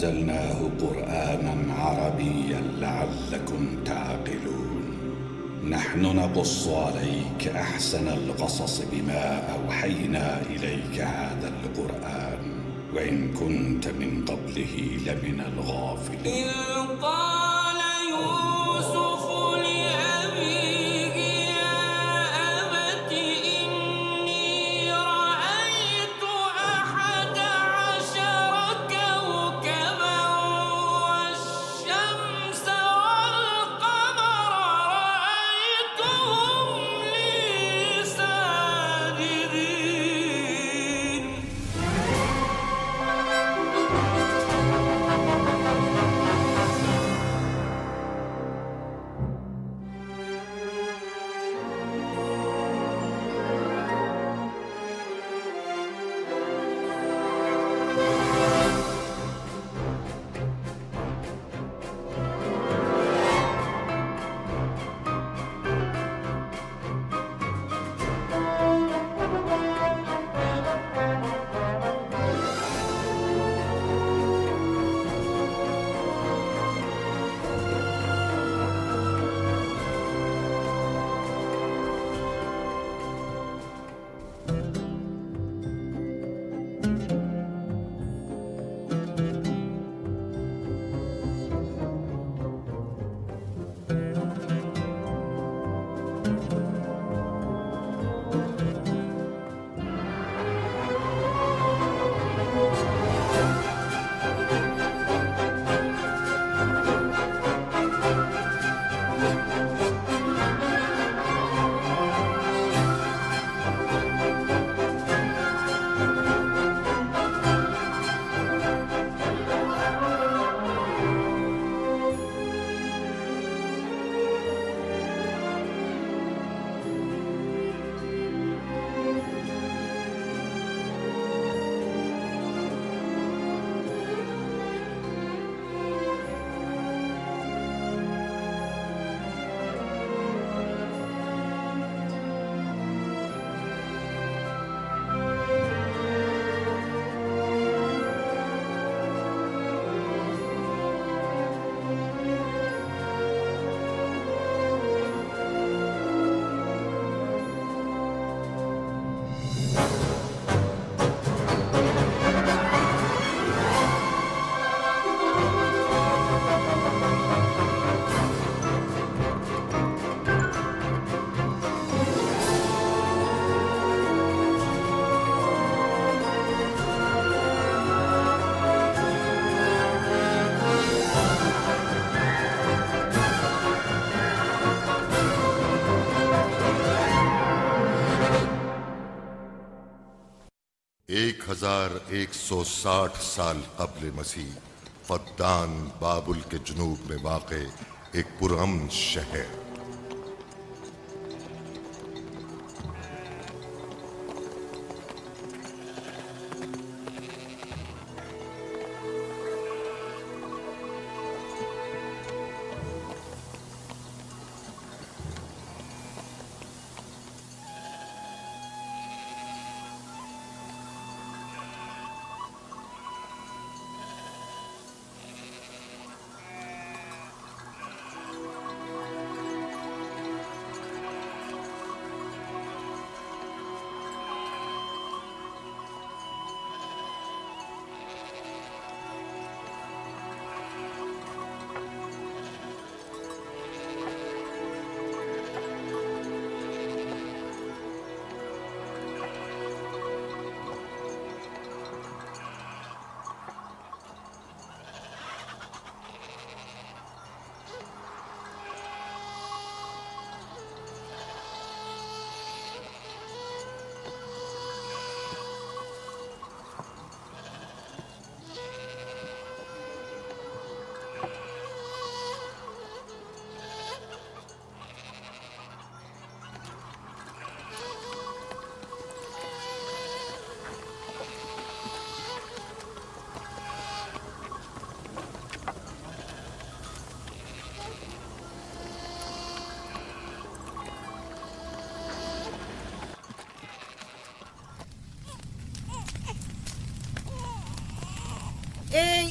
أنزلناه قرآنا عربيا لعلكم تعقلون. نحن نقص عليك أحسن القصص بما أوحينا إليك هذا القرآن وإن كنت من قبله لمن الغافلين. إذ قال يوسف لأبيه يا أبت إني رأيت 11 كوكبا والشمس والقمر رأيتهم لي ساجدين. ایک 1160 سال قبل مسیح فدان بابل کے جنوب میں واقع ایک پرامن شہر۔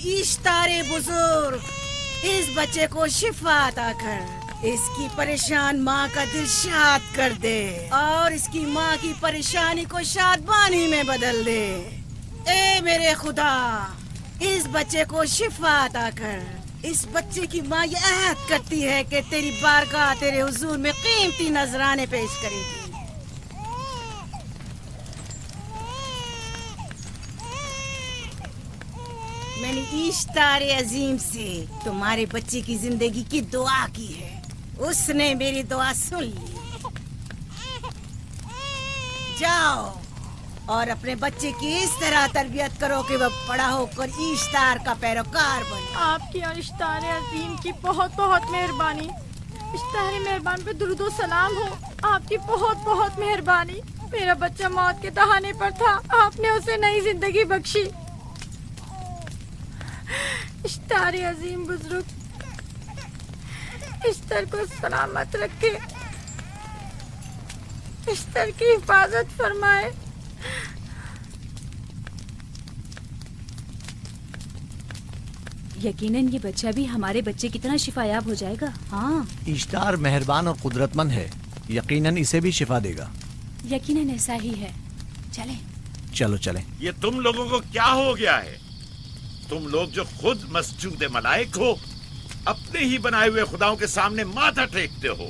اشتار بزرگ اس بچے کو شفا عطا کر، اس کی پریشان ماں کا دل شاد کر دے اور اس کی ماں کی پریشانی کو شادمانی میں بدل دے۔ اے میرے خدا، اس بچے کو شفا عطا کر۔ اس بچے کی ماں یہ عہد کرتی ہے کہ تیری بارگاہ تیرے حضور میں قیمتی نذرانے پیش کرے گی۔ میں نے اشتار عظیم سے تمہارے بچے کی زندگی کی دعا کی ہے، اس نے میری دعا سن لی۔ جاؤ اور اپنے بچے کی اس طرح تربیت کرو کہ وہ بڑا ہو کر اشتار کا پیروکار بنے۔ آپ کی اور اشتار عظیم کی بہت بہت مہربانی۔ اشتار مہربان پہ درود و سلام ہو، آپ کی بہت بہت مہربانی۔ میرا بچہ موت کے دہانے پر تھا، آپ نے اسے نئی زندگی بخشی۔ اشتار عظیم بزرگ اشتر کو سلامت رکھے، اشتر کی حفاظت فرمائے۔ یقیناً یہ بچہ بھی ہمارے بچے کی طرح شفا یاب ہو جائے گا۔ ہاں اشتار مہربان اور قدرت مند ہے، یقیناً اسے بھی شفا دے گا۔ یقیناً ایسا ہی ہے، چلیں۔ چلو چلیں۔ یہ تم لوگوں کو کیا ہو گیا ہے؟ تم لوگ جو خود مسجود ملائک ہو، اپنے ہی بنائے ہوئے خداؤں کے سامنے ماتھا ٹیکتے ہو۔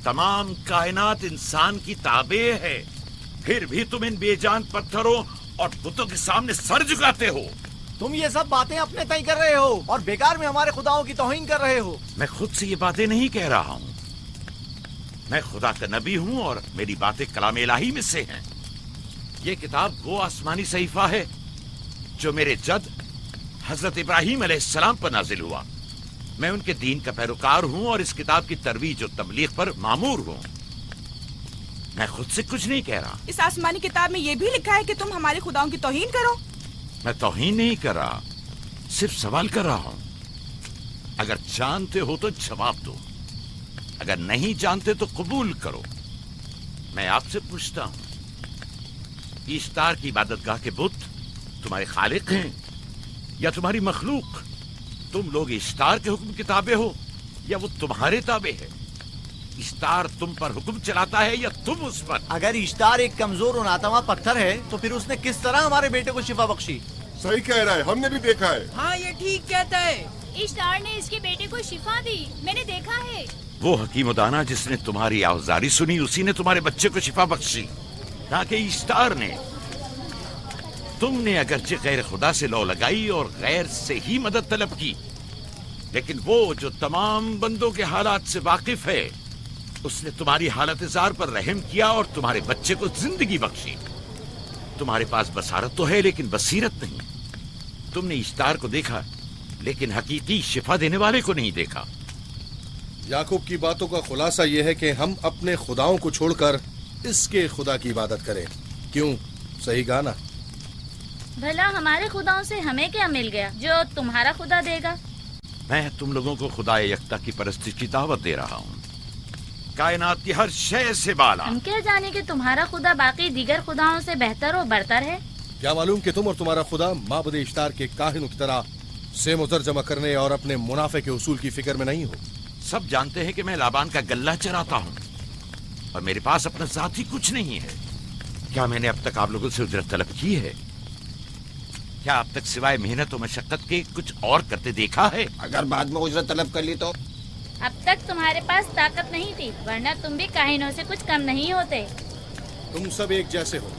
تمام کائنات انسان کی تابع ہے، پھر بھی تم ان بے جان پتھروں اور بتوں کے سامنے سر جھکاتے ہو۔ تم یہ سب باتیں اپنے تئیں کر رہے ہو اور بیکار میں ہمارے خداؤں کی توہین کر رہے ہو۔ میں خود سے یہ باتیں نہیں کہہ رہا ہوں، میں خدا کا نبی ہوں اور میری باتیں کلام الہی میں سے ہیں۔ یہ کتاب وہ آسمانی صحیفہ ہے جو میرے جد حضرت ابراہیم علیہ السلام پر نازل ہوا۔ میں ان کے دین کا پیروکار ہوں اور اس کتاب کی ترویج و تبلیغ پر مامور ہوں۔ میں خود سے کچھ نہیں کہہ رہا۔ اس آسمانی کتاب میں یہ بھی لکھا ہے کہ تم ہمارے خداؤں کی توہین کرو۔ میں توہین نہیں کر رہا، صرف سوال کر رہا ہوں۔ اگر جانتے ہو تو جواب دو، اگر نہیں جانتے تو قبول کرو۔ میں آپ سے پوچھتا ہوں، اشتار کی عبادت گاہ کے بت تمہارے خالق ہیں یا تمہاری مخلوق؟ تم لوگ اشتار کے حکم کے تابع ہو یا وہ تمہارے تابع ہے؟ اشتار تم پر حکم چلاتا ہے یا تم اس پر؟ اگر اشتار ایک کمزور اور ناتواں پتھر ہے تو پھر اس نے کس طرح ہمارے بیٹے کو شفا بخشی؟ صحیح کہہ رہا ہے، ہم نے بھی دیکھا ہے۔ ہاں یہ ٹھیک کہتا ہے۔ اشتار نے اس کے بیٹے کو شفا دی، میں نے دیکھا ہے۔ وہ حکیم و دانا جس نے تمہاری آوزاری سنی، اسی نے تمہارے بچے کو شفا بخشی، نہ کہ اشتار نے۔ تم نے اگرچہ غیر خدا سے لو لگائی اور غیر سے ہی مدد طلب کی، لیکن وہ جو تمام بندوں کے حالات سے واقف ہے، اس نے تمہاری حالت زار پر رحم کیا اور تمہارے بچے کو زندگی بخشی۔ تمہارے پاس بصارت تو ہے لیکن بصیرت نہیں۔ تم نے اشتار کو دیکھا لیکن حقیقی شفا دینے والے کو نہیں دیکھا۔ یعقوب کی باتوں کا خلاصہ یہ ہے کہ ہم اپنے خداؤں کو چھوڑ کر اس کے خدا کی عبادت کریں۔ کیوں؟ صحیح کہا نا؟ بھلا ہمارے خداؤں سے ہمیں کیا مل گیا جو تمہارا خدا دے گا؟ میں تم لوگوں کو خدا یکتا کی پرستش کی دعوت دے رہا ہوں، کائنات کی ہر شے سے بالا۔ ہم کیا جانے کہ تمہارا خدا باقی دیگر خداؤں سے بہتر و برتر ہے؟ کیا معلوم کہ تم اور تمہارا خدا معبد اشتار کے کاہنوں کی طرح سیم و زر جمع کرنے اور اپنے منافع کے اصول کی فکر میں نہیں ہو؟ سب جانتے ہیں کہ میں لابان کا گلہ چراتا ہوں اور میرے پاس اپنا ذاتی کچھ نہیں ہے۔ کیا میں نے اب تک آپ لوگوں سے اجرت طلب کی ہے؟ کیا اب تک سوائے محنت و مشقت کے کچھ اور کرتے دیکھا ہے؟ اگر بعد میں اجرت طلب کر لی تو؟ اب تک تمہارے پاس طاقت نہیں تھی، ورنہ تم بھی کاہنوں سے کچھ کم نہیں ہوتے۔ تم سب ایک جیسے ہو،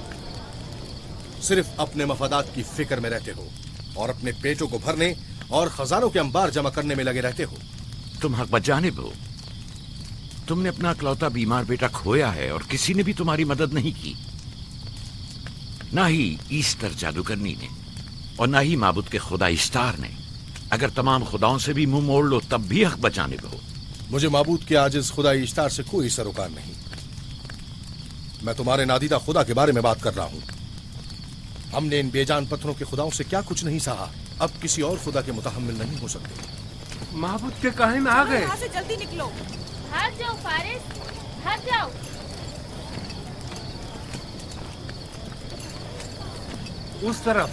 صرف اپنے مفادات کی فکر میں رہتے ہو اور اپنے پیٹوں کو بھرنے اور خزانوں کے انبار جمع کرنے میں لگے رہتے ہو۔ تم حق بجانب ہو۔ تم نے اپنا اکلوتا بیمار بیٹا کھویا ہے اور کسی نے بھی تمہاری مدد نہیں کی، نہ ہی ایسٹر جادوگرنی نے اور نہ ہی معبود کے خدا اشتار نے۔ اگر تمام خداؤں سے بھی منہ موڑ لو تب بھی حق بجانب ہو۔ مجھے معبود کے عاجز خدا اشتار سے کوئی سروکار نہیں۔ میں تمہارے نادیدہ خدا کے بارے میں بات کر رہا ہوں۔ ہم نے ان بے جان پتھروں کے خداؤں سے کیا کچھ نہیں سہا، اب کسی اور خدا کے متحمل نہیں ہو سکتے۔ معبود کے کاہن آ گئے۔ یہاں سے جلدی نکلو۔ بھاگ جاؤ فارس، بھاگ جاؤ۔ اس طرف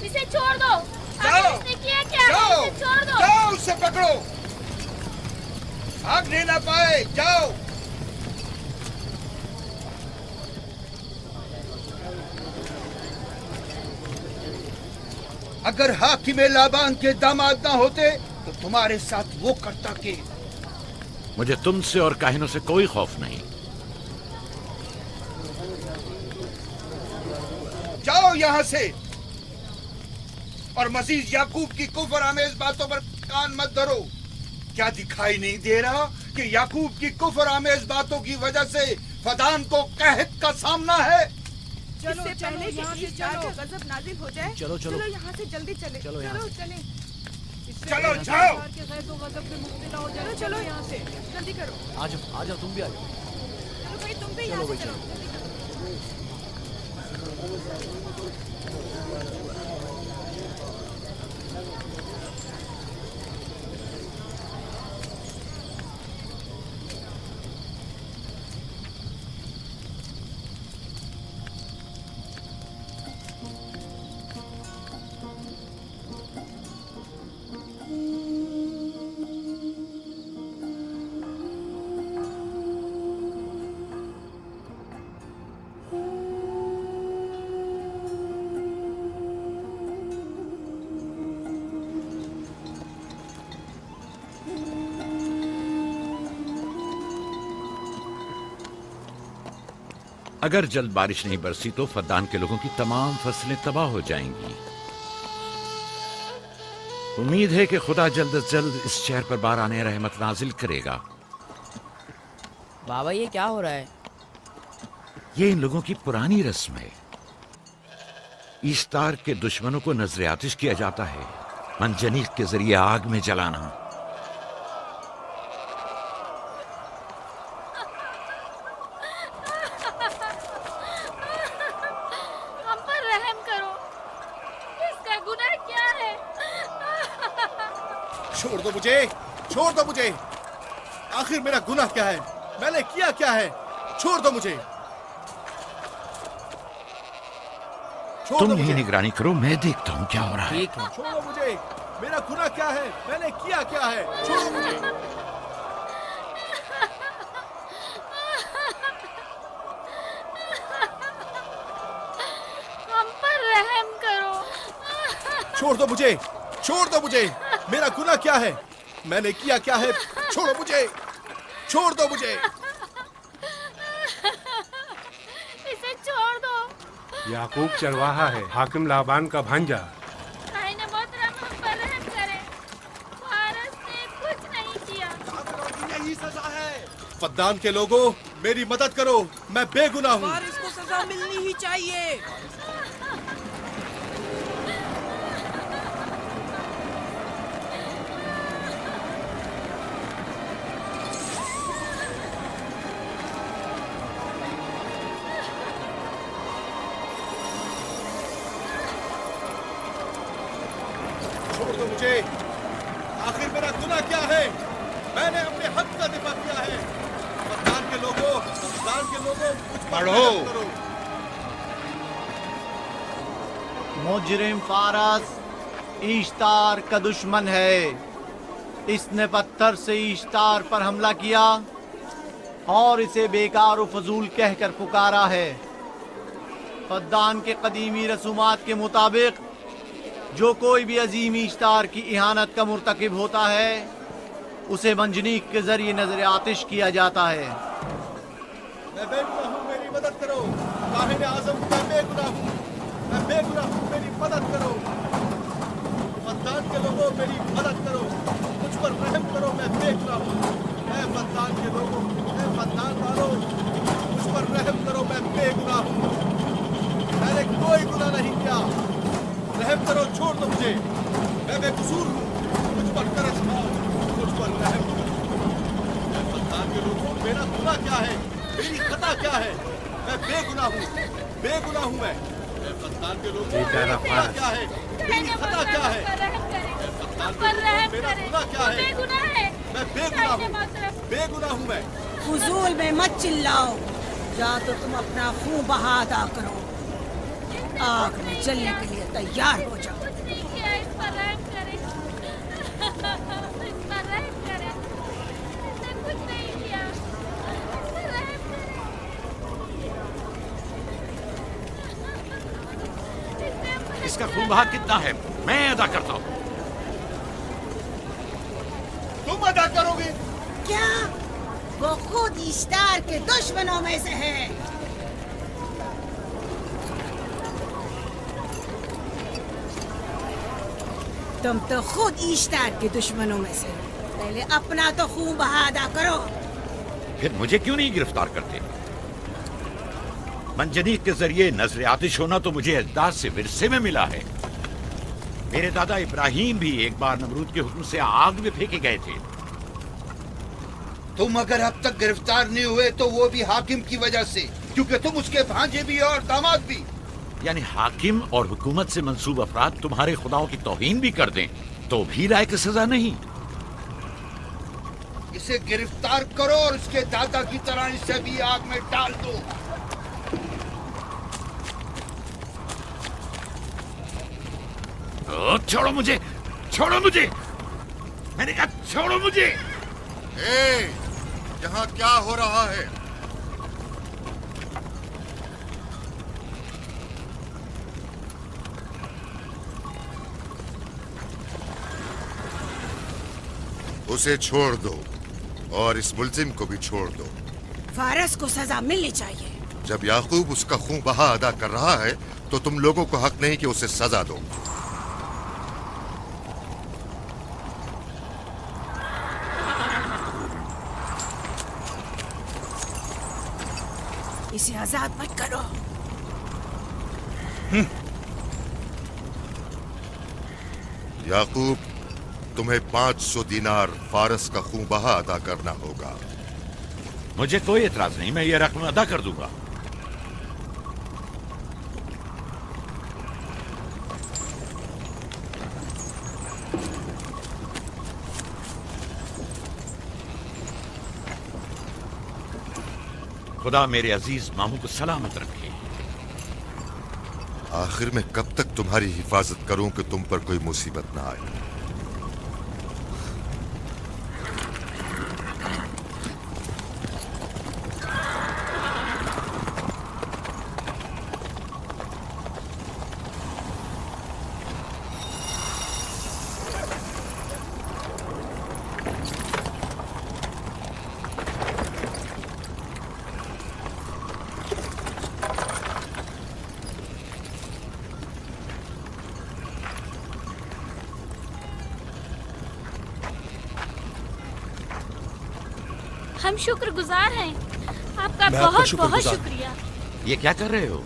اس इसे छोड़ दो। जाओ, आखिर इसने किया क्या है? जाओ, इसे छोड़ दो। जाओ, उसे पकड़ो, भागने ना पाए, जाओ। अगर हाकिम लाबान के दामाद ना होते तो तुम्हारे साथ वो करता के। मुझे तुमसे और काहिनों से कोई खौफ नहीं। जाओ यहाँ से, और मजीद याकूब की कुफर आमेज बातों पर कान मत धरो। क्या दिखाई नहीं दे रहा कि याकूब की कुफर आमेज बातों की वजह से फदान को कहत का सामना है? चलो पहले कि ईस्टार का गजब नाजिल हो जाए। चलो, चलो। चलो यहाँ से जल्दी चले। चलो यहाँ से। चले। चलो जाओ। चलो चलो यहाँ से जल्दी करो। आ जाओ तुम भी आ जाओ। चलो भाई तुम भी यहाँ से चलो। अगर जल्द बारिश नहीं बरसी तो फद्दान के लोगों की तमाम फसलें तबाह हो जाएंगी। उम्मीद है कि खुदा जल्द से जल्द इस शहर पर बाराने रहमत नाजिल करेगा। बाबा ये क्या हो रहा है? ये इन लोगों की पुरानी रस्म है। ईस्टार के दुश्मनों को नजर आतिश किया जाता है, मंजनीक के जरिए आग में जलाना। हम पर रहम करो, इसका गुनाह क्या है? छोड़ दो मुझे, छोड़ दो मुझे। आखिर मेरा गुनाह क्या है? मैंने किया क्या है? छोड़ दो मुझे। तुम यही निगरानी करो, मैं देखता हूँ क्या हो रहा है। ठीक है। छोड़ो मुझे। मेरा गुनाह क्या है? मैंने किया क्या है? छोड़ो मुझे। हम पर रहम करो। छोड़ दो मुझे, छोड़ दो मुझे। मेरा गुनाह क्या है? मैंने किया क्या है? छोड़ो मुझे, छोड़ दो मुझे। इसे छोड़ दो। याकूब चरवाहा है, हाकिम लाबान का भांजा। कायने मोहतरम हम पर रहम करे। फारस ने कुछ नहीं किया। यही सजा है। फद्दान के लोगों, मेरी मदद करो, मैं बेगुनाह हूँ। और इसको सजा मिलनी ही चाहिए। छोड़ दो मुझे। आखिर मेरा गुनाह क्या है? मैंने अपने हक का दिफा किया है। फद्दान के लोगों, मुझ पर पढ़ो। रहम करो। मुजरिम फारस ईश्तार का दुश्मन है। इसने पत्थर से ईश्तार पर हमला किया और इसे बेकार व फजूल कहकर पुकारा है। फद्दान के कदीमी रसूमात के मुताबिक जो कोई भी अजीम ईश्तार की इहानत का मुर्तकिब होता है उसे मंजनीक के जरिए नजर आतिश किया जाता है। मैं बेगुनाह हूँ, मेरी मदद करो। काहिन आज़म, मैं बेगुनाह हूँ, मैं बेगुनाह हूँ, मेरी मदद करो। फद्दान के लोगों, मेरी मदद करो, मुझ पर रहम करो, मैं बेगुनाह हूँ। ऐ फद्दान के लोगों, ऐ फद्दान वालों, मुझ पर रहम करो, मैं बेगुनाह हूँ। मैंने कोई गुनाह नहीं किया, रहम करो, छोड़ दो मुझे। मैं बेकसूर हूँ, मुझ पर तरस खाओ, मुझ पर रहम करो। ऐ फद्दान के लोगों, मेरा गुनाह क्या है? मेरी खता क्या है? मैं बेगुनाह हूँ, बेगुनाह हूँ मैं। ऐ फद्दान के लोगों, मेरा गुनाह क्या है? मेरी खता क्या है? ऐ फद्दान के लोगों, मेरा गुनाह क्या है? मैं बेगुनाह हूँ, बेगुनाह हूँ मैं। फजूल में मत चिल्लाओ, या तो तुम अपना खून बहा अदा करो। आग में जलने के लिए तैयार हो जाओ। इस पर रहम करें, इसने कुछ नहीं किया, इस पर रहम करें। इसका खून बहा कितना है मैं अदा करता हूँ। तुम अदा करोगे? क्या? वो खुद इश्तार के दुश्मनों में से है। तुम तो खुद इश्तार के दुश्मनों में से हो। पहले अपना तो खून बहा अदा करो। फिर मुझे क्यों नहीं गिरफ्तार करते? मंजनीक के जरिए नजर आतिश होना तो मुझे अजदाद से विरसे में मिला है। मेरे दादा इब्राहिम भी एक बार नमरूद के हुक्म से आग में फेंके गए थे। तुम अगर अब तक गिरफ्तार नहीं हुए तो वो भी हाकिम की वजह से, क्योंकि तुम उसके भांजे भी और दामाद भी। यानी हाकिम और हुकूमत से मंसूब अफराद तुम्हारे खुदाओं की तौहीन भी कर दें तो भी लायक सजा नहीं। इसे गिरफ्तार करो और उसके दादा की तरह इसे भी आग में डाल दो। छोड़ो मुझे, छोड़ो मुझे, मैंने कहा छोड़ो मुझे। यहाँ क्या हो रहा है? उसे छोड़ दो और इस मुल्जिम को भी छोड़ दो। फारस को सजा मिलनी चाहिए। जब याकूब उसका खून बहा अदा कर रहा है तो तुम लोगों को हक नहीं कि उसे सजा दो। इसे आजाद मत करो। याकूब, तुम्हें 500 दीनार फारस का खून बहा अदा करना होगा। मुझे कोई एतराज नहीं, मैं ये रकम अदा कर दूंगा। खुदा मेरे अजीज मामू को सलामत रखे। आखिर में कब तक तुम्हारी हिफाजत करूं कि तुम पर कोई मुसीबत ना आए। हम शुक्रगुजार हैं आपका, मैं आपका बहुत बहुत शुक्रगुजार। शुक्रिया। ये क्या कर रहे हो?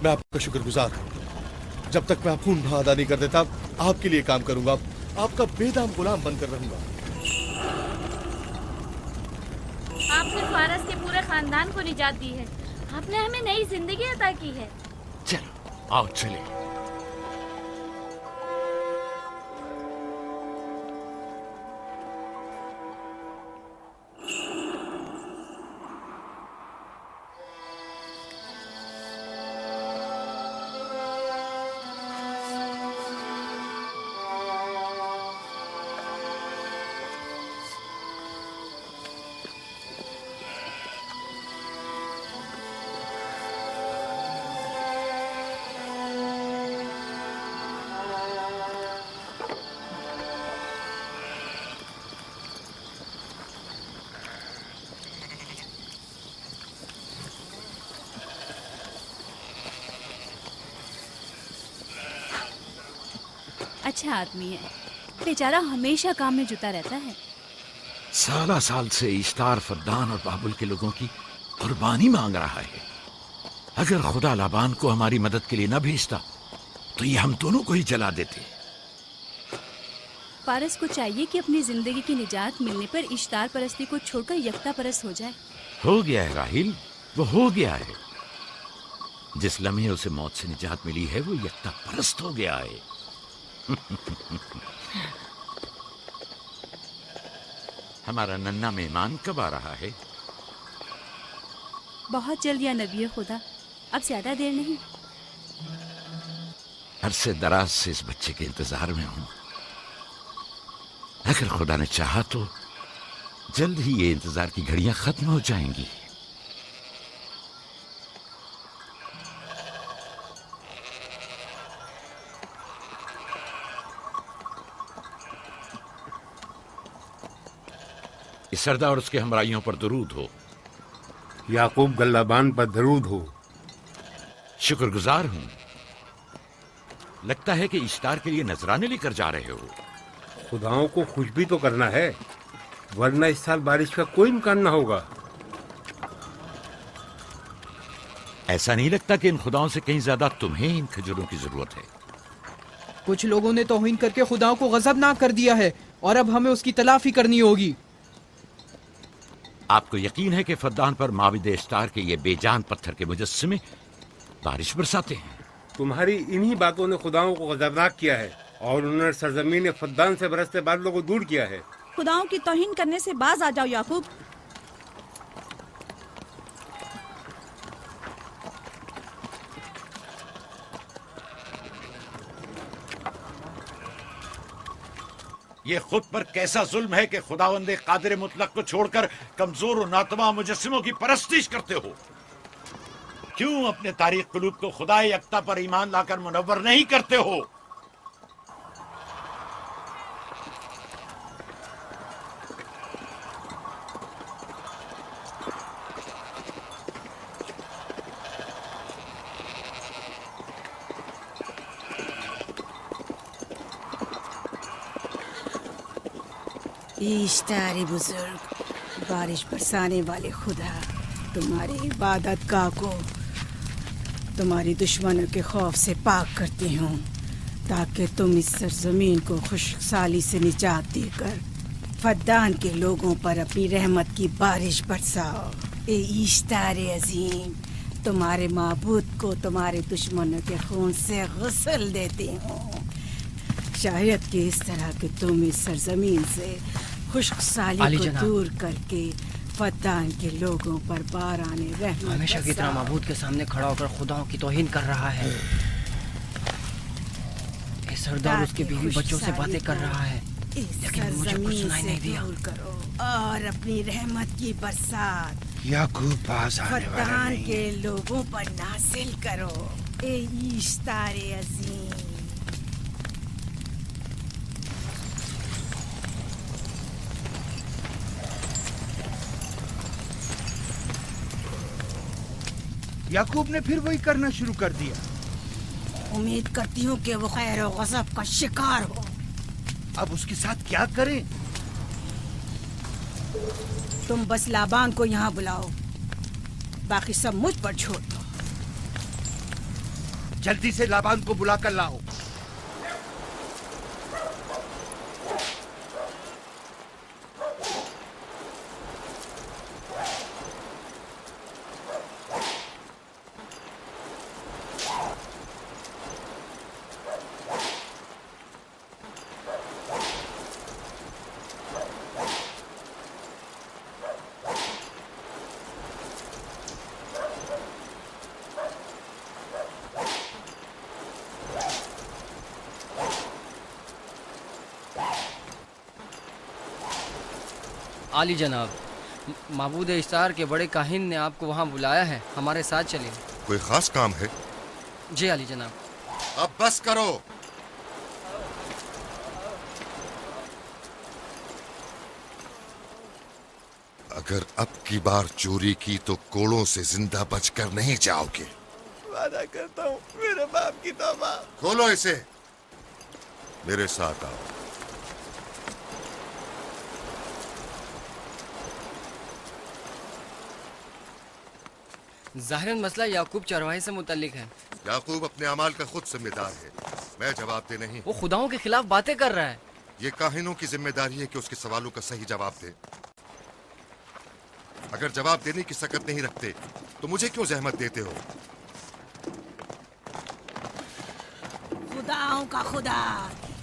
मैं आपका शुक्रगुजार हूँ। जब तक मैं खून बहा अदा नहीं कर देता आपके लिए काम करूंगा, आपका बेदाम गुलाम बनकर रहूंगा। आपने फारस के पूरे खानदान को निजात दी है, आपने हमें नई जिंदगी अता की है। चलो आओ चले। अच्छा आदमी है, बेचारा हमेशा काम में जुटा रहता है। साला साल से इश्तार, फरदान और बाबुल के लोगों की कुर्बानी मांग रहा है। अगर खुदा लाबान को हमारी मदद के लिए न भेजता तो ये हम दोनों को ही जला देते। फारस को चाहिए कि अपनी जिंदगी की निजात मिलने पर इश्तार परस्ती को छोड़कर यकता परस्त हो जाए। हो गया है राहिल, वो हो गया है। जिस लम्हे उसे मौत से निजात मिली है वो यकता परस्त हो गया है। हमारा नन्ना मेहमान कब आ रहा है? बहुत जल्द या नबी खुदा, अब ज्यादा देर नहीं। عرصے دراز سے اس بچے کے انتظار میں ہوں. اگر خدا نے چاہا تو جلد ہی یہ انتظار کی گھڑیاں ختم ہو جائیں گی. اس سردار اور اس کے ہمراہیوں پر درود ہو. یعقوب گلابان پر درود ہو. شکر گزار ہوں. لگتا ہے کہ اشتار کے لیے نذرانے لے کر جا رہے ہو. خداؤں کو خوش بھی تو کرنا ہے، ورنہ اس سال بارش کا کوئی امکان نہ ہوگا. ایسا نہیں لگتا کہ ان خداؤں سے کہیں زیادہ تمہیں ان کھجوروں کی ضرورت ہے؟ کچھ لوگوں نے توہین کر کے خداؤں کو غضبناک کر دیا ہے اور اب ہمیں اس کی تلافی کرنی ہوگی. آپ کو یقین ہے کہ فدان پر معبد اشتار کے یہ بے جان پتھر کے مجسمے بارش برساتے ہیں؟ تمہاری انہی باتوں نے خداؤں کو غضبناک کیا ہے اور انہوں نے سرزمین فدان سے برستے بادلوں کو دور کیا ہے. خداؤں کی توہین کرنے سے باز آ جاؤ یعقوب. یہ خود پر کیسا ظلم ہے کہ خداوند قادر مطلق کو چھوڑ کر کمزور و ناتواں مجسموں کی پرستش کرتے ہو. کیوں اپنے تاریخ قلوب کو خدا یکتا پر ایمان لا کر منور نہیں کرتے ہو؟ اشتار بزرگ، بارش برسانے والے خدا، تمہاری عبادت گاہ کو تمہاری دشمنوں کے خوف سے پاک کرتی ہوں تاکہ تم اس سرزمین کو خشک سالی سے نجات دے کر فدان کے لوگوں پر اپنی رحمت کی بارش برساؤ. اے اشتار عظیم، تمہارے معبود کو تمہارے دشمنوں کے خون سے غسل دیتی ہوں. شاید کہ اس طرح کہ تم اس سرزمین سے خشک سالی کو دور کر کے فدان کے لوگوں پر باران رحمت ہمیشہ کی طرح معبود کے سامنے کھڑا ہو کر خداؤں کی توہین کر رہا ہے. یہ سردار اس کے بیوی بچوں سے باتیں کر رہا ہے لیکن مجھے کچھ سنائی نہیں دیا. کرو اور اپنی رحمت کی برسات یعقوب باز آنے والا فدان نہیں. کے لوگوں پر نازل کرو. اے اشتار عظیم، یعقوب نے پھر وہی کرنا شروع کر دیا. امید کرتی ہوں کہ وہ خیر و غضب کا شکار ہو. اب اس کے ساتھ کیا کریں؟ تم بس لابان کو یہاں بلاؤ، باقی سب مجھ پر چھوڑ دو. جلدی سے لابان کو بلا کر لاؤ. عالی جناب، معبود اشتار کے بڑے کاہن نے آپ کو وہاں بلایا ہے، ہمارے ساتھ چلیں. کوئی خاص کام ہے؟ جی عالی جناب. اب بس کرو. اگر اب کی بار چوری کی تو کوڑوں سے زندہ بچ کر نہیں جاؤ گے. وعدہ کرتا ہوں میرے باپ کی توبہ. کھولو اسے، میرے ساتھ آؤ. ظاہراً مسئلہ یعقوب چرواہے سے متعلق ہے. یعقوب اپنے اعمال کا خود ذمہ دار ہے، میں جواب دہ نہیں. وہ خداؤں کے خلاف باتیں کر رہا ہے. یہ کاہنوں کی ذمہ داری ہے کہ اس کے سوالوں کا صحیح جواب دے. اگر جواب دینے کی سکت نہیں رکھتے تو مجھے کیوں زحمت دیتے ہو؟ خداؤں کا خدا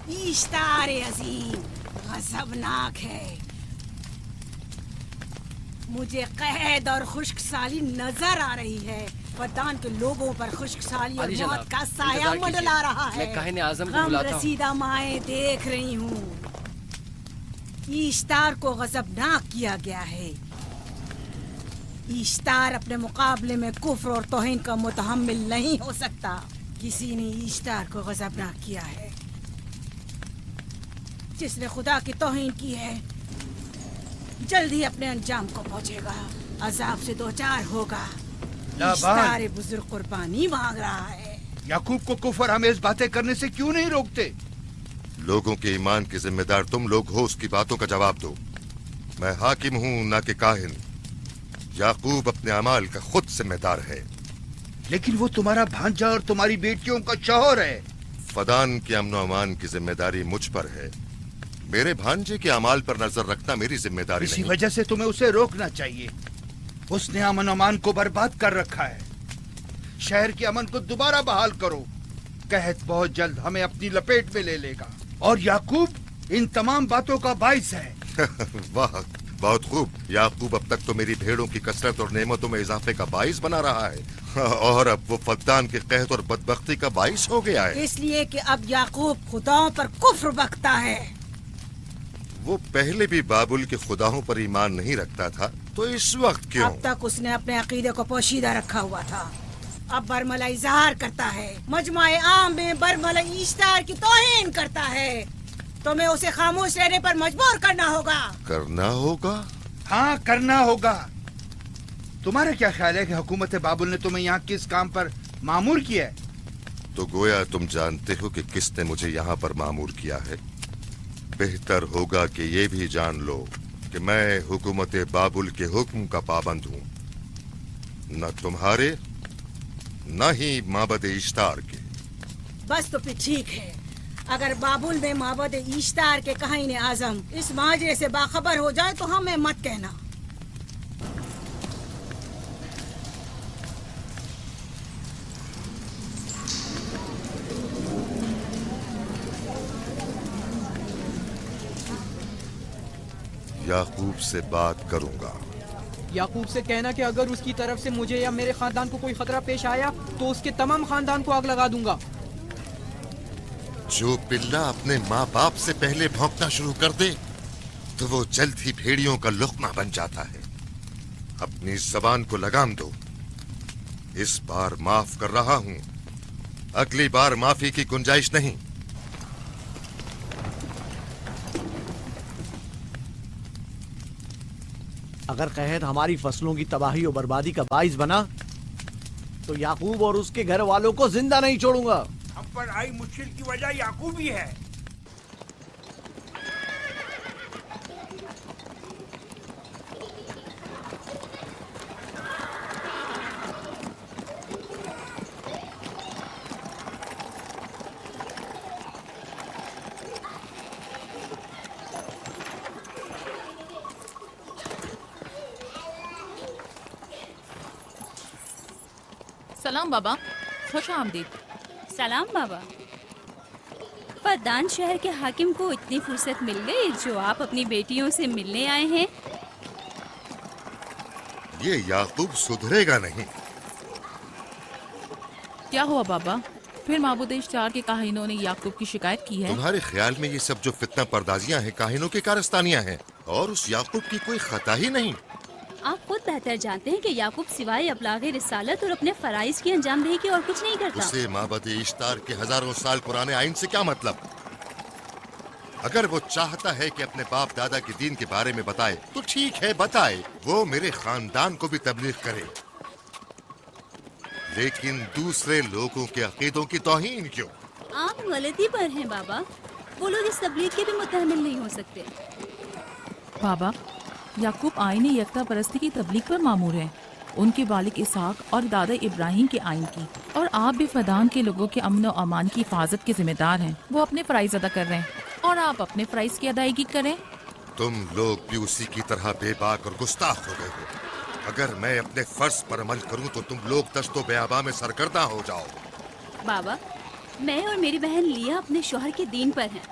اشتار عظیم غضبناک ہے. मुझे कैद और खुश्क साली नजर आ रही है। फद्दान के लोगों पर खुश्क साली और मौत का साया मंडला रहा है। मैं काहिने आज़म को गम बुलाता हूँ। रसीदा माएँ देख रही हूँ। ईश्तार को गजबनाक किया गया है। ईश्तार अपने मुकाबले में कुफ्र और तौहीन का मुतहम्मिल नहीं हो सकता। किसी ने ईश्तार को गजबनाक किया है। जिसने खुदा की तौहीन की है जल्दी अपने अंजाम को पहुंचेगा, अजाब से दो चार होगा। ईश्तार बुजुर्ग कुर्बानी मांग रहा है। याकूब को कुफर आमेज बातें करने से क्यों नहीं रोकते? लोगों के ईमान के जिम्मेदार तुम लोग हो, उसकी बातों का जवाब दो। मैं हाकिम हूँ ना कि काहिन। याकूब अपने अमाल का खुद जिम्मेदार है। लेकिन वो तुम्हारा भांजा और तुम्हारी बेटियों का शौहर है। फदान के अमन अमान की जिम्मेदारी मुझ पर है। मेरे भांजे के अमाल पर नजर रखना मेरी जिम्मेदारी इसी नहीं। वजह से तुम्हें उसे रोकना चाहिए। उसने अमन अमान को बर्बाद कर रखा है। शहर के अमन को दोबारा बहाल करो। कहत बहुत जल्द हमें अपनी लपेट में ले लेगा और याकूब इन तमाम बातों का बाइस है। वाह, बहुत खूब। याकूब अब तक तो मेरी भेड़ों की कसरत और नेमतों में इजाफे का बाइस बना रहा है और अब वो फद्दान के कहत और बदबख्ती का बाइस हो गया है। इसलिए कि अब याकूब खुदाओं पर कुफ्र बकता है। वो पहले भी बाबुल के खुदाओं पर ईमान नहीं रखता था, तो इस वक्त क्यों? अब तक उसने अपने अकीदे को पोशीदा रखा हुआ था। अब बरमला इजहार करता है, मजमाए आम में बरमला ईश्तार की तौहीन करता है। तुम्हें उसे खामोश रहने पर मजबूर करना होगा। करना होगा? हाँ, करना होगा। तुम्हारा क्या ख्याल है कि हुकूमत बाबुल ने तुम्हें यहाँ किस काम पर मामूर किया है? तो गोया तुम जानते हो कि किसने मुझे यहाँ पर मामूर किया है। बेहतर होगा कि ये भी जान लो कि मैं हुकूमत बाबुल के हुक्म का पाबंद हूँ, न तुम्हारे न ही माबद इश्तार के। बस तो फिर ठीक है। अगर बाबुल में माबद इश्तार के काहिन आजम इस माजरे से बाखबर हो जाए तो हमें मत कहना। याकूब से बात करूंगा। याकूब से कहना कि अगर उसकी तरफ से मुझे या मेरे खानदान को कोई खतरा पेश आया तो उसके तमाम खानदान को आग लगा दूंगा। जो पिल्ला अपने माँ बाप से पहले भौंकना शुरू कर दे तो वो जल्द ही भेड़ियों का लुक़मा बन जाता है। अपनी जबान को लगाम दो। इस बार माफ कर रहा हूँ, अगली बार माफी की गुंजाइश नहीं। अगर कहत हमारी फसलों की तबाही और बर्बादी का बाइस बना तो याकूब और उसके घर वालों को जिंदा नहीं छोड़ूंगा। हम पर आई मुश्किल की वजह याकूब ही है। सलाम बाबा, खुश आमदीद। सलाम बाबा। फद्दान शहर के हाकिम को इतनी फुर्सत मिल गई जो आप अपनी बेटियों से मिलने आए हैं। ये याकूब सुधरेगा नहीं। क्या हुआ बाबा? फिर माबूद इश्तार के काहिनों ने याकूब की शिकायत की है? तुम्हारे ख्याल में ये सब जो फितना पर्दाजियां हैं काहिनों की कारस्तानियां हैं और उस याकूब की कोई खता ही नहीं। आप खुद बेहतर जानते हैं कि याकूब सिवाय अबलागे रिसालत और अपने फराइज की अंजामदही की और कुछ नहीं करता। उसे माबद इश्तार के हजारों साल पुराने आइन से क्या मतलब? अगर वो चाहता है कि अपने बाप दादा के दीन के बारे में बताए तो ठीक है, बताए। वो मेरे खानदान को भी तबलीग करे, लेकिन दूसरे लोगों के अकीदों की तौहीन क्यों? आप गलती पर हैं बाबा। वो लोग इस तबलीग के भी मुतहम्मिल नहीं हो सकते। बाबा, याकूब आईने यकता परस्ती की तबलीग पर मामूर है, उनके बालिक इसहाक और दादा इब्राहिम के आइन की। और आप भी फदान के लोगों के अमन और अमान की हिफाजत के जिम्मेदार हैं। वो अपने फराइज अदा कर रहे हैं और आप अपने फराइज की अदायगी करें। तुम लोग भी उसी की तरह बेबाक और गुस्ताख हो गए हो। अगर मैं अपने फर्ज पर अमल करूं तो तुम लोग दस्तो बेआबा में सरकर्दा हो जाओ। बाबा, मैं और मेरी बहन लिया अपने शौहर के दीन पर हैं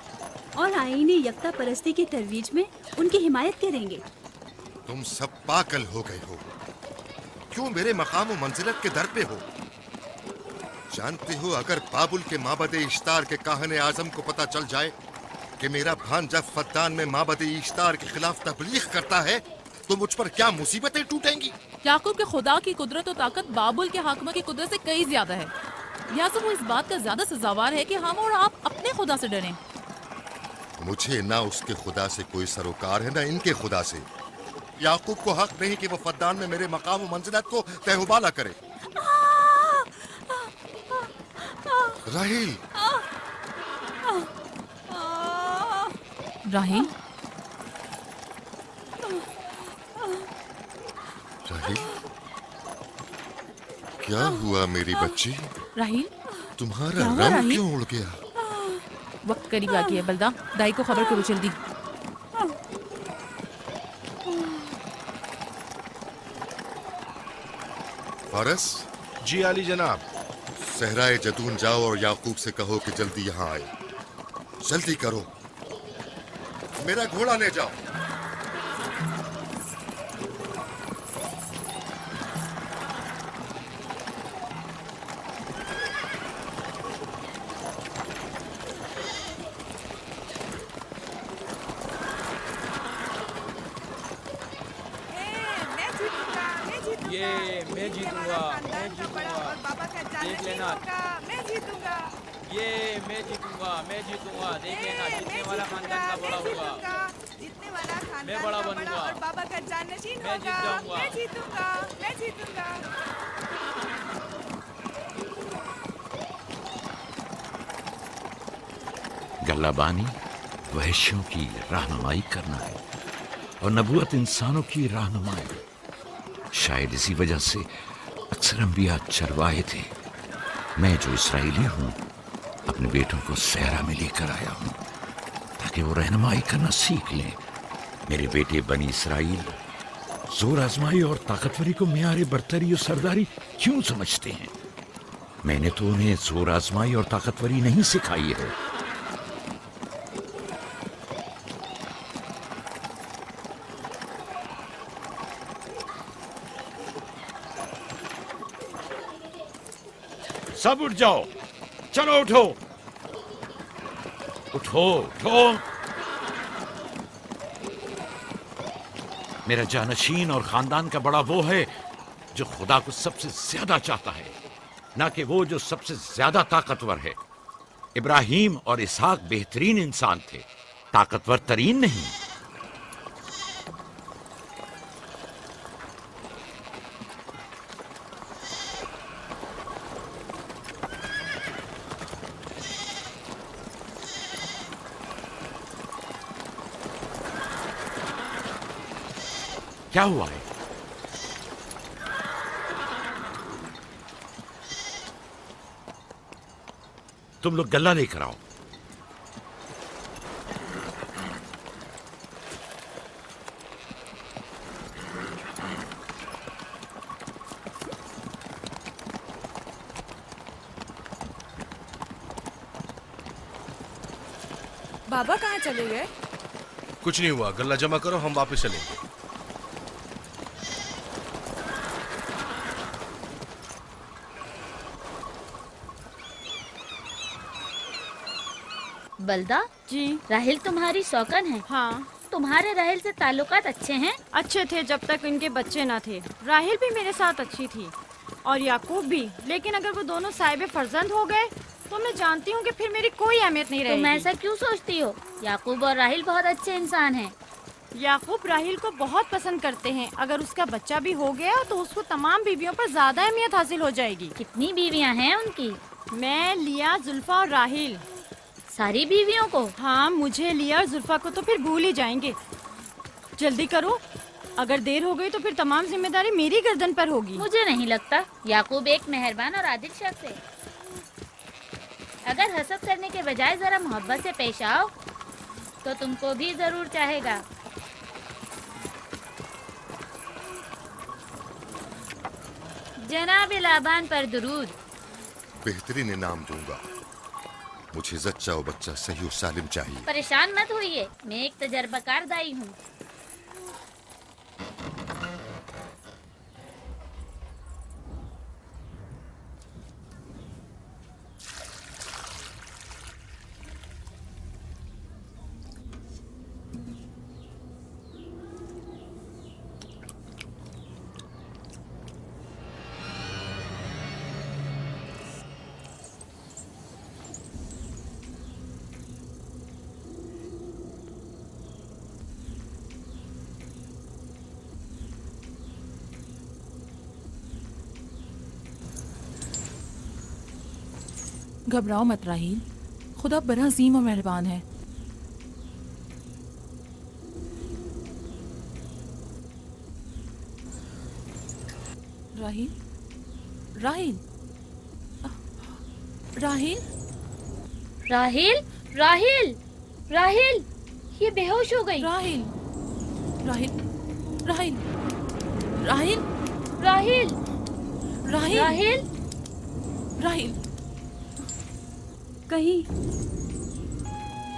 और आईने यकता परस्ती की तरवीज में उनकी हिमायत करेंगे। तुम सब पागल हो गए हो। क्यों मेरे मकाम मंजिलत के दर पे हो? जानते हो अगर बाबुल के माबद इश्तार के काहने आजम को पता चल जाए कि मेरा भांजा फद्दान में माबद इश्तार के खिलाफ तबलीग करता है तो मुझ पर क्या मुसीबतें टूटेंगी। याकूब के खुदा की कुदरत और ताकत बाबुल के हाकिमा की कुदरत से कई ज्यादा है। लिहाजा वो इस बात का ज्यादा सजावार है कि हम और आप अपने खुदा से डरें। मुझे ना उसके खुदा से कोई सरोकार है ना इनके खुदा से। याकूब को हक नहीं कि वो फद्दान में मेरे मकाम और मंजिलत को तहबाला करे। राहील, राहील, राहील, क्या हुआ मेरी बच्ची? राहील, तुम्हारा क्या हुआ, रंग राहील? क्यों उड़ गया? वक्त करीब आ गया। बलदा, दाई को खबर करो जल्दी। फारस? जी आली जनाब। सहराए जदून जाओ और याकूब से कहो कि जल्दी यहाँ आए। जल्दी करो, मेरा घोड़ा ले जाओ। मैं जीतूंगा, देख लेना। मैं जीतूंगा, देख लेना। जीतने वाला खानदान का बड़ा होगा, मैं बड़ा बनूंगा और बाबा का जाननशीन होगा। मैं जीत जाऊंगा, मैं जीतूंगा। गल्लाबानी वहशियों की रहनुमाई करना है और नबूवत इंसानों की रहनुमाई। शायद इसी वजह से अक्सर अंबिया चरवाहे थे। मैं जो इसराइली हूँ अपने बेटों को सहरा में लेकर आया हूँ ताकि वो रहनुमाई करना सीख लें। मेरे बेटे बनी इसराइल जोर आजमाई और ताकतवरी को मियारे बरतरी और सरदारी क्यों समझते हैं? मैंने तो उन्हें जोर आजमाई और ताकतवरी नहीं सिखाई है। सब उठ जाओ, चलो उठो, उठो, उठो। मेरा जानशीन और खानदान का बड़ा वो है जो खुदा को सबसे ज्यादा चाहता है, ना कि वो जो सबसे ज्यादा ताकतवर है। इब्राहिम और इसहाक बेहतरीन इंसान थे, ताकतवर तरीन नहीं। क्या हुआ है? तुम लोग गल्ला लेकर आओ। बाबा कहाँ चले गए? कुछ नहीं हुआ, गल्ला जमा करो, हम वापस चलेंगे। बलदा जी, राहिल तुम्हारी शौकन है। हाँ, तुम्हारे राहिल से ताल्लुकात अच्छे हैं? अच्छे थे जब तक इनके बच्चे ना थे। राहिल भी मेरे साथ अच्छी थी और याकूब भी, लेकिन अगर वो दोनों साहिब फर्जंद हो गए तो मैं जानती हूँ कि फिर मेरी कोई अहमियत नहीं रहेगी। तुम ऐसा क्यों सोचती हो? याकूब और राहिल बहुत अच्छे इंसान हैं। याकूब राहिल को बहुत पसंद करते हैं। अगर उसका बच्चा भी हो गया तो उसको तमाम बीवियों पर ज्यादा अहमियत हासिल हो जाएगी। कितनी बीवियाँ हैं उनकी? मैं, लिया, जुल्फा और राहिल। सारी बीवियों को? हाँ, मुझे, लिया और जुल्फा को तो फिर भूल ही जाएंगे। जल्दी करो, अगर देर हो गई तो फिर तमाम जिम्मेदारी मेरी गर्दन पर होगी। मुझे नहीं लगता। याकूब एक मेहरबान और आदिल शख्स है। अगर हसद करने के बजाय जरा मोहब्बत से पेश आओ तो तुमको भी जरूर चाहेगा। जनाब लाबान पर दुरूद। बेहतरीन इनाम दूंगा। मुझे जच्चा और बच्चा सही और सालिम चाहिए। परेशान मत होइए, मैं एक तजर्बाकार दाई हूँ। घबराओ मत राहील, खुदा बड़ा अजीम और मेहरबान है। राहील, राहील, राहील, राहिल, राहिल, राहिल, ये बेहोश हो गई। राहील, राहील, राहील, राहील, राहिल, राहील, राहिल, राहील। कहीं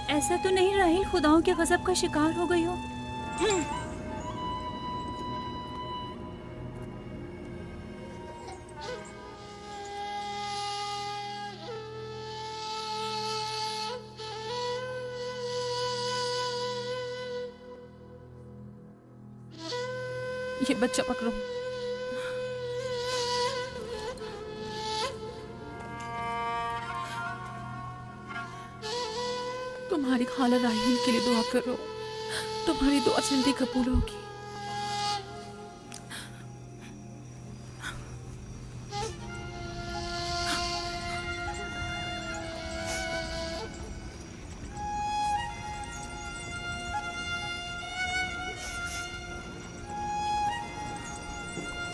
ऐसा तो नहीं राहील खुदाओं के गजब का शिकार हो गई हो? ये बच्चा पकड़ो। तुम्हारी खाला राहील के लिए दुआ करो, तुम्हारी दुआ जल्दी कबूल होगी।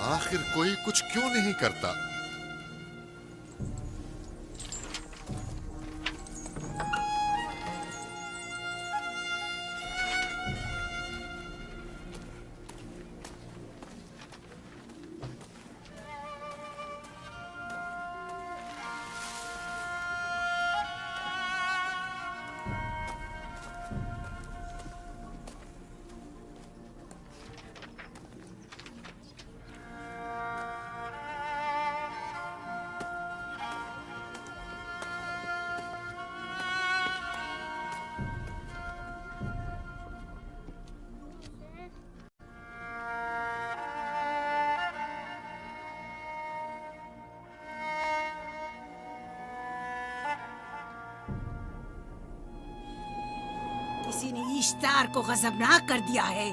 आखिर कोई कुछ क्यों नहीं करता? किसी ने इश्तार को गजबनाक कर दिया है।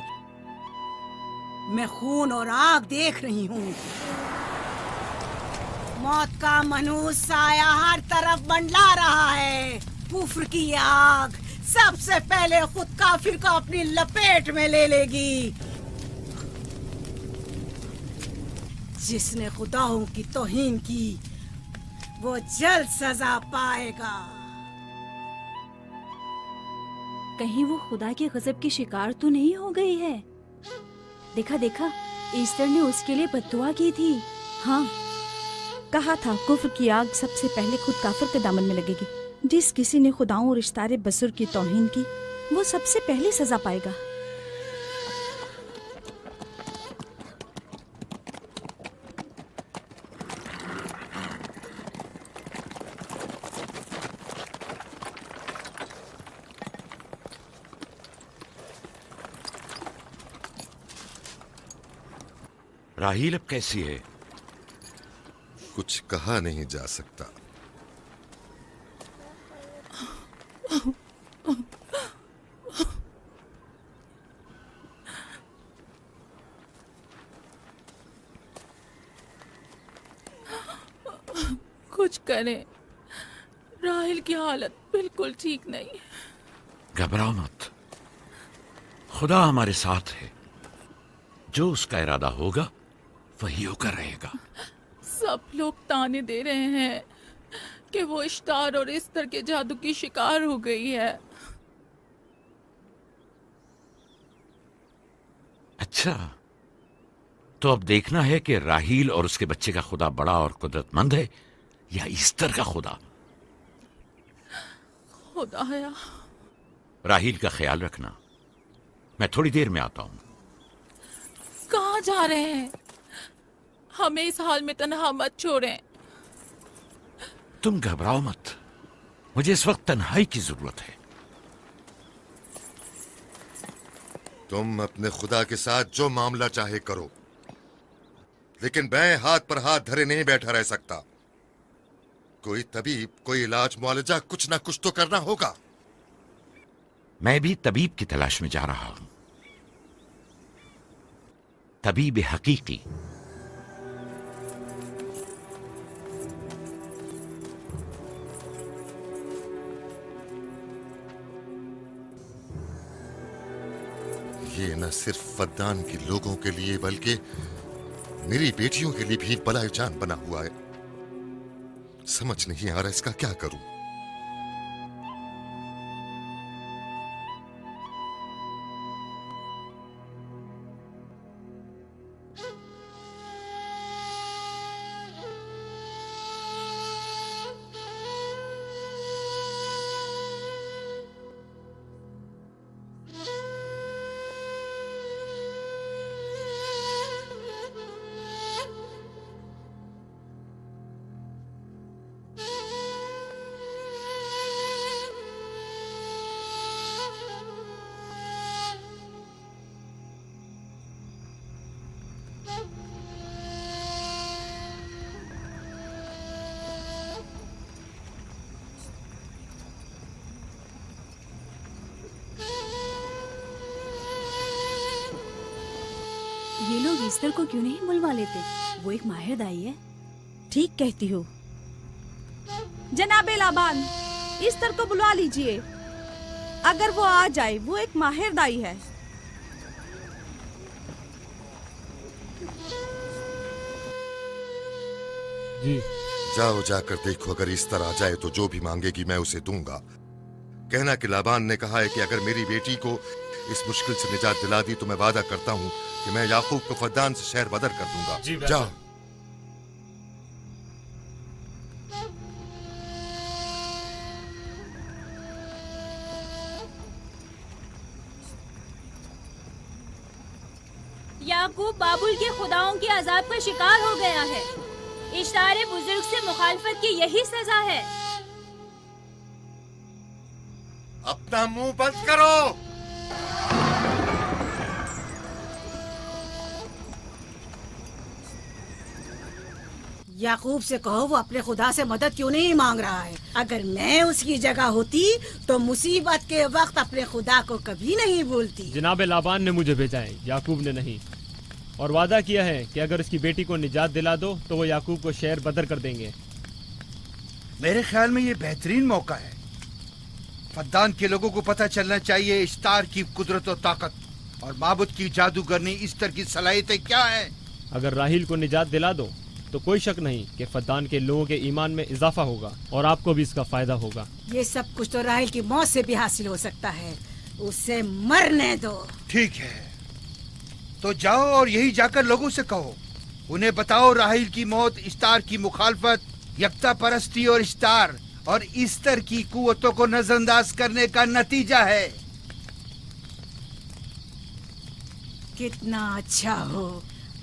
मैं खून और आग देख रही हूँ। मौत का मनहूस साया हर तरफ मंडला रहा है। कुफ्र की आग सबसे पहले खुद काफिर को अपनी लपेट में ले लेगी। जिसने खुदाओं की तौहीन की वो जल्द सजा पाएगा। कहीं वो खुदा के गजब की शिकार तो नहीं हो गई है? देखा देखा, ईस्टर ने उसके लिए बद्दुआ की थी। हाँ, कहा था कुफ्र की आग सबसे पहले खुद काफिर के दामन में लगेगी। जिस किसी ने खुदाओं और इश्तारे बसुर की तौहीन की वो सबसे पहले सजा पाएगा। राहील अब कैसी है? कुछ कहा नहीं जा सकता। कुछ करें, राहील की हालत बिल्कुल ठीक नहीं है। घबराओ मत, खुदा हमारे साथ है। जो उसका इरादा होगा वही होकर रहेगा। सब लोग ताने दे रहे हैं कि वो इश्तार और इस्तर के जादू की शिकार हो गई है। अच्छा, तो अब देखना है कि राहील और उसके बच्चे का खुदा बड़ा और कुदरतमंद है या ईस्टर का खुदा। खुदाया, राहील का ख्याल रखना। मैं थोड़ी देर में आता हूं। कहाँ जा रहे हैं? हमें इस हाल में तन्हा मत छोड़ें। तुम घबराओ मत, मुझे इस वक्त तन्हाई की जरूरत है। तुम अपने खुदा के साथ जो मामला चाहे करो, लेकिन मैं हाथ पर हाथ धरे नहीं बैठा रह सकता। कोई तबीब, कोई इलाज, मुआलजा, कुछ ना कुछ तो करना होगा। मैं भी तबीब की तलाश में जा रहा हूं। तबीब हकीकी। یہ نہ صرف فدان کے لوگوں کے لیے بلکہ میری بیٹیوں کے لیے بھی بلائے جان بنا ہوا ہے. سمجھ نہیں آ رہا اس کا کیا کروں. یہ لوگ ایسٹر کو کیوں نہیں بلوا لیتے؟ وہ ایک ماہر دائی ہے. ٹھیک کہتی ہو. جناب لابان، ایسٹر کو بلوا لیجئے. اگر وہ آ جائے، وہ ایک ماہر دائی ہے. جی جاؤ جا کر دیکھو، اگر اس طرح آ جائے تو جو بھی مانگے گی میں اسے دوں گا. کہنا کہ لابان نے کہا ہے کہ اگر میری بیٹی کو اس مشکل سے نجات دلا دی تو میں وعدہ کرتا ہوں کہ میں یعقوب کو فدان سے شہر بدر کر دوں گا. جی جاؤ. یعقوب بابل کے خداؤں کے عذاب کا شکار ہو گیا ہے. اشتار بزرگ سے مخالفت کی یہی سزا ہے. اپنا منہ بند کرو. یعقوب سے کہو وہ اپنے خدا سے مدد کیوں نہیں مانگ رہا ہے. اگر میں اس کی جگہ ہوتی تو مصیبت کے وقت اپنے خدا کو کبھی نہیں بھولتی. جناب لابان نے مجھے بھیجا ہے، یعقوب نے نہیں، اور وعدہ کیا ہے کہ اگر اس کی بیٹی کو نجات دلا دو تو وہ یعقوب کو شہر بدر کر دیں گے. میرے خیال میں یہ بہترین موقع ہے. فدان کے لوگوں کو پتہ چلنا چاہیے اشتار کی قدرت و طاقت اور معبود کی جادوگرنی ایسٹر کی صلاحیتیں کیا ہیں. اگر راہیل کو نجات دلا دو تو کوئی شک نہیں کہ فدان کے لوگوں کے ایمان میں اضافہ ہوگا اور آپ کو بھی اس کا فائدہ ہوگا. یہ سب کچھ تو راہیل کی موت سے بھی حاصل ہو سکتا ہے. اسے مرنے دو. ٹھیک ہے تو جاؤ اور یہی جا کر لوگوں سے کہو. انہیں بتاؤ راہیل کی موت اشتار کی مخالفت، یکتا پرستی اور اشتار اور ایسٹر کی قوتوں کو نظر انداز کرنے کا نتیجہ ہے. کتنا اچھا ہو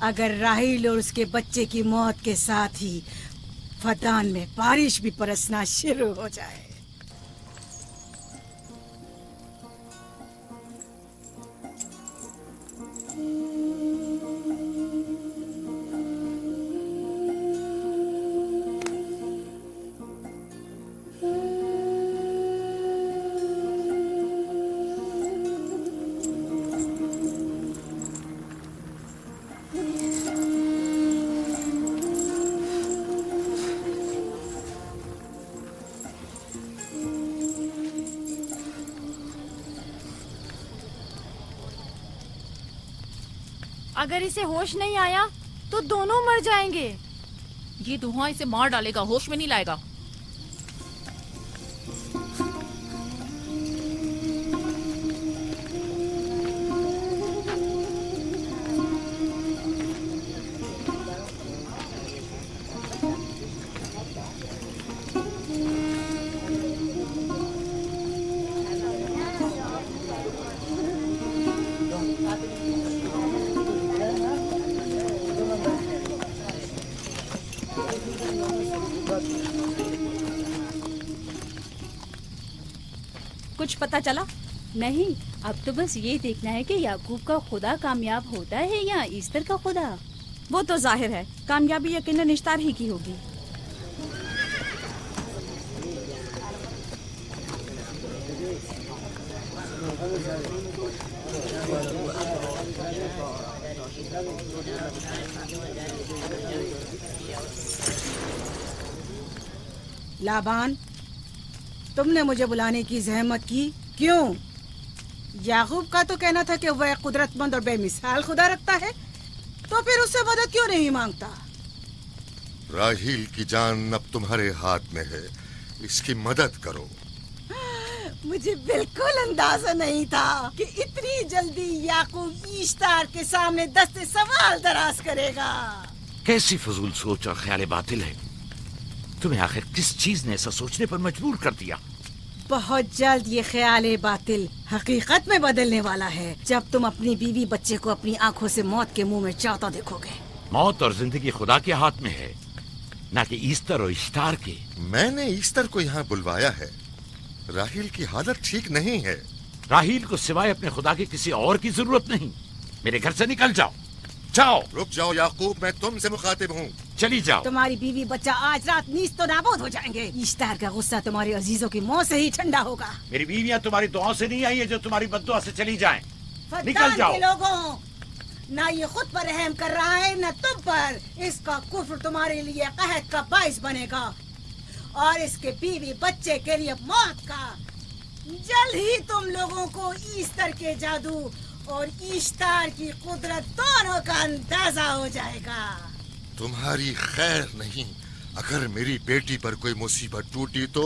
اگر راہیل اور اس کے بچے کی موت کے ساتھ ہی فدان میں بارش بھی برسنا شروع ہو جائے. اگر اسے ہوش نہیں آیا تو دونوں مر جائیں گے. یہ دھواں اسے مار ڈالے گا، ہوش میں نہیں لائے گا. کچھ پتہ چلا؟ نہیں، اب تو بس یہ دیکھنا ہے کہ یعقوب کا خدا کامیاب ہوتا ہے یا ایسٹر کا خدا. وہ تو ظاہر ہے کامیابی یقیناً اشتار ہی کی ہوگی. لابان، تم نے مجھے بلانے کی زحمت کی کیوں؟ याकूब का तो कहना था कि वह कुदरतमंद और बेमिसाल खुदा रखता है, तो फिर उससे मदद क्यों नहीं मांगता? राहील की जान अब तुम्हारे हाथ में है, इसकी मदद करो। मुझे बिल्कुल अंदाजा नहीं था कि इतनी जल्दी याकूब ईश्तार के सामने दस्ते सवाल दराज करेगा। कैसी फजूल सोच और ख्याल बातिल है। तुम्हें आखिर किस चीज ने ऐसा सोचने पर मजबूर कर दिया? बहुत जल्द ये ख्याल बातिल हकीकत में बदलने वाला है, जब तुम अपनी बीवी बच्चे को अपनी आंखों से मौत के मुंह में चाहता देखोगे। मौत और जिंदगी खुदा के हाथ में है, ना कि ईस्टर और इश्तार के। मैंने ईस्टर को यहाँ बुलवाया है। राहील की हालत ठीक नहीं है। राहील को सिवाय अपने खुदा के किसी और की जरूरत नहीं। मेरे घर से निकल जाओ। जाओ। रुक जाओ याकूब, मैं तुमसे मुखातिब हूँ। चली जाओ। तुम्हारी बीवी बच्चा आज रात नीस तो नाबूद हो जाएंगे। ईश्तार का गुस्सा तुम्हारे अजीजों की मौत से ही ठंडा होगा। मेरी बीवियाँ तुम्हारी दुआओं से नहीं आई है जो तुम्हारी बद्दुआ से चली जाएं। निकल फद्दान जाओ। के लोगों, ना ये खुद पर रहम कर रहा है न तुम पर। इसका कुफ्र तुम्हारे लिए कहत का बाइस बनेगा और इसके बीवी बच्चे के लिए मौत का। जल्द ही तुम लोगों को ईस्टर के जादू और ईश्तार की कुदरत दोनों का अंदाजा हो जाएगा। तुम्हारी खैर नहीं। अगर मेरी बेटी पर कोई मुसीबत टूटी तो